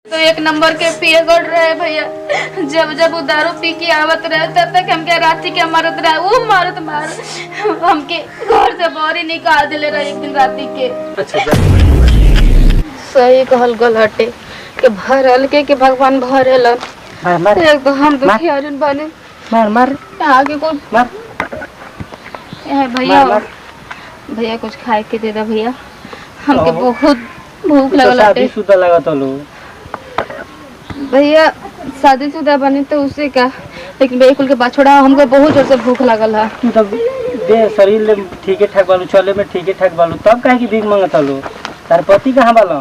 तो एक नंबर के पिए गड़ रहे भैया। जब जब वो दारू पी के आवत रहे तब तक हमके राती के मारत रहे, वो मारत मार हमके घर से बाहर निकाल दिले रहे एक दिन राती के। सही कहल गल हटे के भरल के भगवान भरेलन। एक तो हम दुखियारन बने। मार मार आगे कौन मार भैया मार। भैया कुछ खाए के दे दे भैया, हमके बहुत भूख लगल हटे। शादीशुदा लागत लो भैया, शादीशुदा बने तो उसे का, लेकिन बिल्कुल के बाद छोड़ा हमको बहुत जोर से भूख लगल है। तू तब दे शरीर ले ठीक ठाक बालू, चले में ठीक ठाक बालू, तब काहे की भीख मांगत लो? तार पति कहाँ बाला?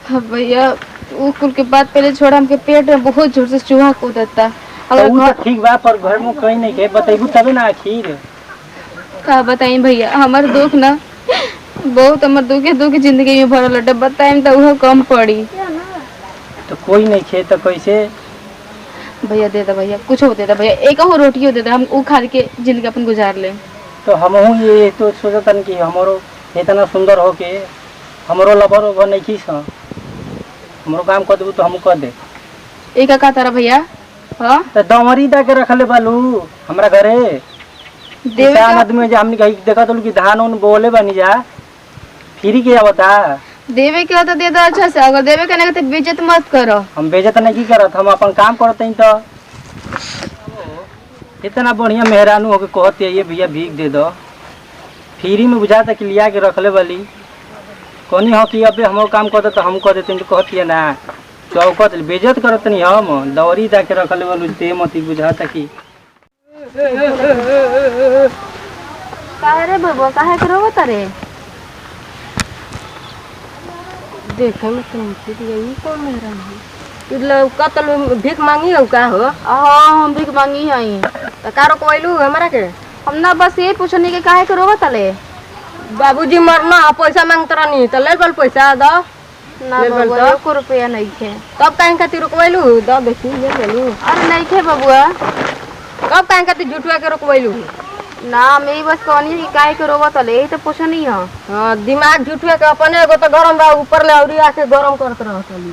हाँ भैया, वो कुल के बाद पहले छोड़ा हमके पेट में बहुत जोर से चूहा कूदता। अगर तो ठीक बा, पर घर में कहीं नहीं के बतेबू तबे ना आखिर का बताई भैया। हमार दुख ना बहुत, हमार दुख जिंदगी में भरल हटे, बताई तो वो कम पड़ी। तो कोई नहीं खे तो कैसे? भैया दे दे भैया, कुछ हो दे दे भैया, एक हो रोटियो दे दे, हम वो खा के जिंदगी अपन गुजार ले। तो हम ये तो सोचतन कि हमारो इतना सुंदर हो के हमारो लबर ओवर नहीं खीस, हमरो काम कर देबू तो हम कर दे। एक का तारा भैया? हाँ तो दमरी दा के रखले बालू हमरा घरे। देवे आदमी हमने कही देखा तो कि धान उन बोले बनी जा फिरी के बता देवे के तो दे दो अच्छा से, अगर देवे के नहीं तो बेइज्जत मत करो। हम बेइज्जत नहीं की करत, हम अपन काम करते हैं। तो इतना बढ़िया मेहरानू होके कहते है ये भैया भीख दे दो, फ्री में बुझाता कि लिया के रखले वाली कोनी हो कि अबे हमारो काम कर दे तो हम कर देते हैं। तो कहती है ना चौकत बेइज्जत करत नहीं, हम दौरी दा के रखले वालू ते मती बुझाता कि काहे रे बाबा, काहे करो तारे? देखे में तुमसे यही कौन मेरा है मतलब कतल भीख मांगी हो का हो? हाँ हम भीख मांगी आई। तो कारो कोइलू हमरा के हम ना बस ये पूछने के काहे करो तले। बाबूजी मरना पैसा मांगत रहनी तो ले बल पैसा दो ना ले बल बाबुआ, एको रुपया नहीं खे। तब काहे खातिर रोकवैलू? दो बेटी ले लेलू। अरे नहीं खे बबुआ। कब काहे खातिर झूठवा के रोकवैलू? ना मैं बस कहनी कि काहे करो तले, यही तो पूछनी है। हां दिमाग झूठवा के अपने एगो तो गरम बा, ऊपर ले औरी आके गरम करत रह चली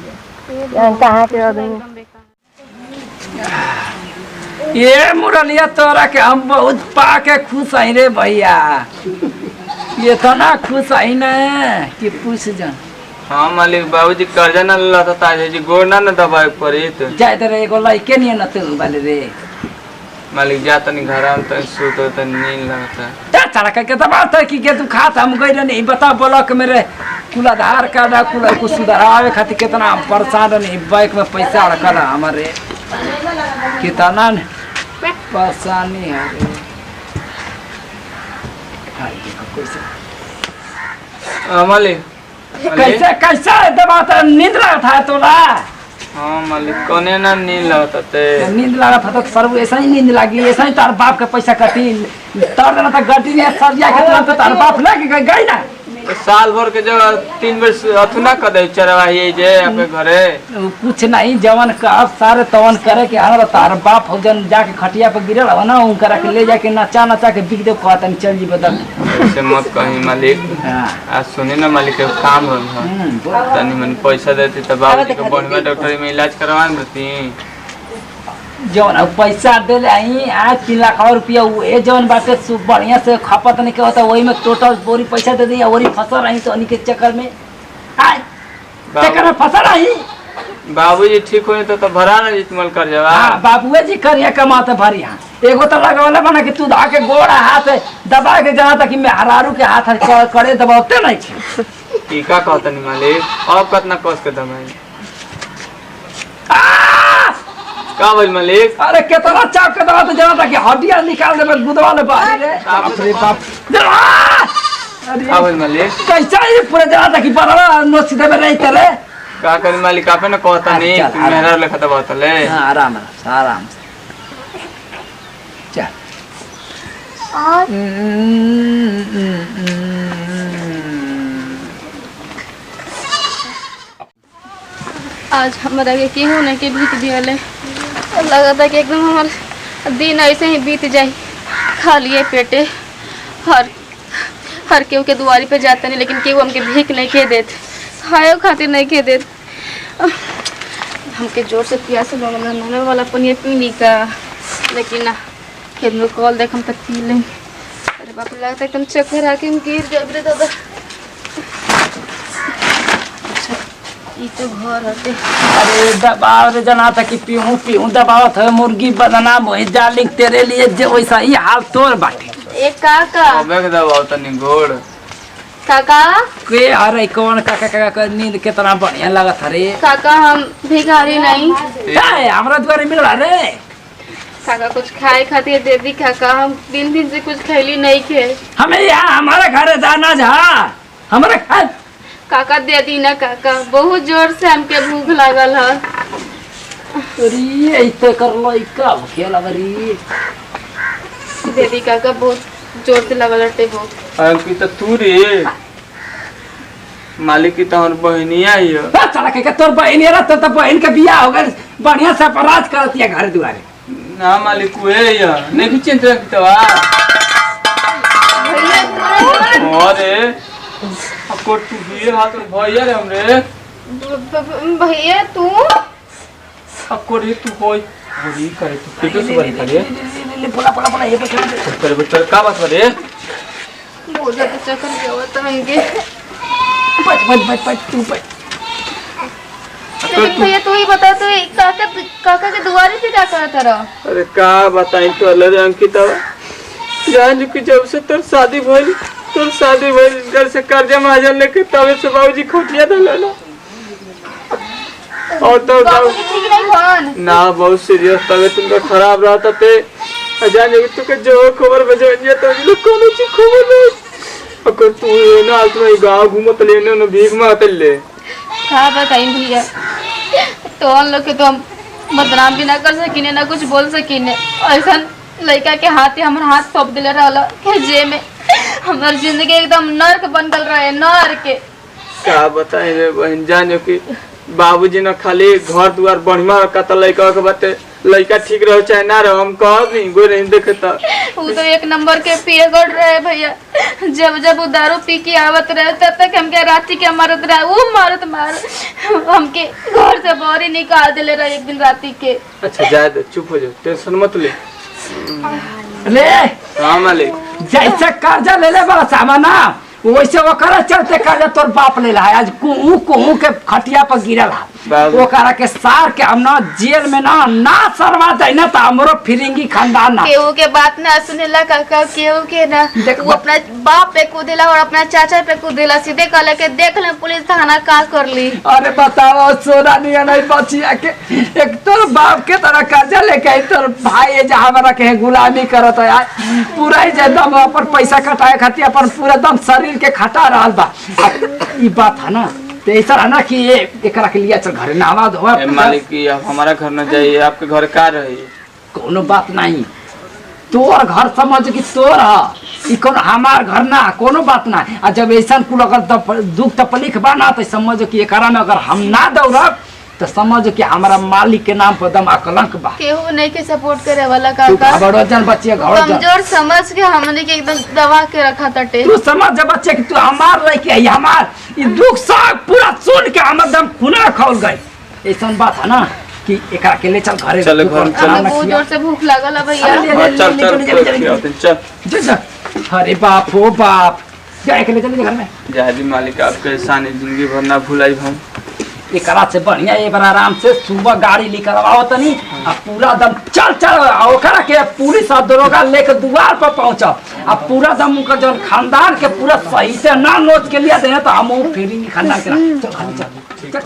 जा कहां के आदमी। ये मुरलिया तोरा के हम बहुत पाके खुश आई रे भैया, ये तो ना खुश आई ना कि पूछ जा। हाँ मालिक, बाबूजी कर्जा ना लता ताजे जी गोड़ ना दबाए पड़ी तो जाए तो एगो लइके नहीं न तू वाले रे मालिक जा तनी घर आम तो सूत तो नींद लगता ता चढ़ा के तो बात है कि के तू खाता हम गई नहीं बता ब्लॉक मेरे कुल आधार कार्ड कुल कुछ सुधारावे खातिर कितना परेशान नहीं, बैंक में पैसा रखल हमारे कितना परेशानी है रे। हाय देखो कैसे मालिक कैसे कैसे दबा तो नींद लगा था तोला? हाँ मालिक कोने ना नींद लगता ते नींद लगा था तो सर ऐसा ही नींद लगी, ऐसा ही तार बाप के पैसा कटी तर देना था गटी ने सरिया के तुरंत तार बाप लेके गई ना। साल भर के जगह 3 बेर अथुना कर दे चरवाही जे आपके घरे कुछ नहीं जवन का सारे तवन करे के हमारा तार बाप हो जन जाके खटिया पे गिरल हो ना उनकरा के ले जाके नचा नचा के बिक दे कहता नहीं चल जी बदल ऐसे मत कहीं मालिक। आज सुनी ना मालिक के काम हो तनी मन पैसा देती तो बाबूजी को बढ़िया डॉक्टरी में इलाज करवा देती। जवन पैसा दे ले आई आज 3 लाख और रुपया ये जवन बाटे बढ़िया से खपत नहीं के होता वही में टोटल बोरी पैसा दे दी वही फसल रही तो उन्हीं के चक्कर में आय चक्कर में फसल रही। बाबूजी ठीक होने तो भरा ना जितमल कर जावा। हां बाबूए जी करिया कमाते भरी हां एगो तो लगावले बना कि तू आके गोड़ा हाथ दबा के जहां तक मैं हरारू के हाथ करे दबावते नहीं छे। ठीक का कहता नहीं मालिक, अब कितना कस के दबाई का बोल मालिक? अरे कितना चाप के दबा तो जहां तक हड्डियां निकाल दे गुदवा ले बाहर रे बाप रे बाप। अरे का बोल मालिक? कैसा ये पूरे जहां तक बड़ा नो सीधे में नहीं करे का कर मालिक आपे ना कहता नहीं मेहरा लेखा दबाता ले। हां आराम आराम चल आज हमारा के केहू नहीं के बीत दियल लगा था कि एकदम हमारे दिन ऐसे ही बीत जाए खाली पेटे। हर केहू के दुआरी पे जाते नहीं, लेकिन केहू हमके भीख नहीं के देते, खाए खातिर नहीं के देते। हमके जोर से प्यास लगल नले वाला पनिया पी ली का, लेकिन ना खेत में कॉल देख हम तक पी लें। अरे बाप रे, लगता है एकदम चक्कर आके हम गिर जाब रे दादा। अच्छा ये तो घर हटे। अरे दबाव रे जना था कि पीहूं पीहूं दबावत है मुर्गी बदनाम हो जालिक तेरे लिए जो वैसा ही हाल तोर बाटे। ए काका अबे के दबाव तनी गोड़ काका के अरे कौन काका काका का नींद कितना बढ़िया लगत रे। काका हम भिखारी नहीं। ए हमरा द्वारे मिल रहा रे। काका कुछ खाए खातिर दे दी काका, हम दिन से कुछ खैली नहीं खे। हमें यहाँ हमारे घर जाना जा हमारे घर। काका दे दी ना काका, बहुत जोर से हमके भूख लागल है। अरे इते कर लो इका खेला बरी। दे दी काका, बहुत जोर से लगल हटे भूख। अंकिता तू रे मालिक की तोहर बहनिया ही है। बस चला के तोर बहन रे तो बहन के बियाह हो गए बढ़िया से अपराध करती है घर दुआरे। ना मालिक हुए या नहीं चिंता की तवा अरे अको तू भी हाथ में भैया रे हमरे भैया तू अको रे तू होई होई करे तू पेटो से बड़ी करे बोला ये बच्चा का बात करे बहुत ज्यादा चक्कर आवत हमके। बच तू बच। लेकिन भैया तू ही बता, तू काका के दुआरे पे क्या करता रहा? अरे का बताई तो अल्लाह अंकिता जान जो कि जब से तोर शादी भइल घर से कर्जा महाजन लेके तबे से बाबूजी खोटिया दला और तो बाबूजी ठीक नहीं भन ना बहुत सीरियस तबीयत तुमका खराब रहता ते जान जो तू के जो खबर बजवनिया तो लोग कोनो चीज खबर नहीं अगर तू ना तो गांव घूमत लेने न भीख मांगत ले का बताई भैया, तो हम लोग के तो हम बदनाम भी ना कर सकीने ना कुछ बोल सकीने। ऐसा लड़का के हाथ हमर हाथ सौंप दिले रहला के जे में हमार जिंदगी एकदम नर्क बन गल रहे नर्क के। का बताई रे बहन जान जो कि बाबूजी न खाली घर दुआर बढ़िया रखा लड़का के बाते लड़का ठीक रहो चाहे ना रहो हम कह नहीं गो नहीं देखता। वो तो एक नंबर के पिए गड़ रहे भैया, जब वो दारू पी के आवत रहे तब तक हमके राती के मारत रहे, वो मार हमके घर से बाहर ही निकाल दिले रहे एक दिन राती के। अच्छा जाए दे चुप हो जाओ टेंशन मत ले। ले हाँ मालिक जैसे कर्जा ले बड़ा सामाना वैसे ओकरा चलते कर्जा तोर बाप ले रहा है। आज कुहू के खटिया पर गिरल है ओकरा के सार के हम ना जेल में ना सरवा दे ना तो हमरो फिरिंगी खानदान ना केहू के बात ना सुनेला काका, केहू के ना वो अपना बाप पे कूदेला और अपना चाचा पे कूदेला, सीधे कहले के देख ले पुलिस थाना का कर ली। अरे बताओ सोना निया नहीं बचिया के एक तोर बाप के तरह कर्जा लेके तोर भाई जे हमरा के गुलामी करत है पूरा ही दम अपन पैसा कटाए खातिर अपन पूरा दम शरीर के खटा रहल बा। ई बात है ना तो ऐसा है ना कि ये एकरा के लिए चल घर नहा धोआ मालिक की आप हमारा घर न जाइए आपके घर का रही कोनो बात नहीं तोर घर समझ कि तोर है ई कोनो हमार घर ना कोनो बात ना। आ जब ऐसा कुल अगर दुख तकलीफ बा ना तो समझ कि एकरा में अगर हम ना दौड़ब तो समझ कि हमारा मालिक के नाम पर दम कलंक बा। केहू नहीं के सपोर्ट करे वाला काका, वजन बच्चे कमजोर समझ के हमने के एकदम दबा के रखा तटे। तू समझ जब बच्चे कि तू हमार लेके आई हमार ई दुख सब पूरा सुन के हमर दम खुना खोल गई। ऐसा बात है ना कि एकरा के ले चल घरे चल घर हमें बहुत जोर से भूख लागल है भैया। चल अरे बाप ओ बाप जाए के ले चल घर में जादी मालिक आपके एहसान जिंदगी भर ना भुलाई हम एकरा से बढ़िया एक बार आराम से सुबह गाड़ी निकलवाओ तनी आ पूरा दम चल ओकरा के पुलिस और दरोगा लेके द्वार पर पहुंचो आ पूरा दम उनका जन खानदान के पूरा सही से ना नोच के लिया दे तो हम फिर खानदान के चल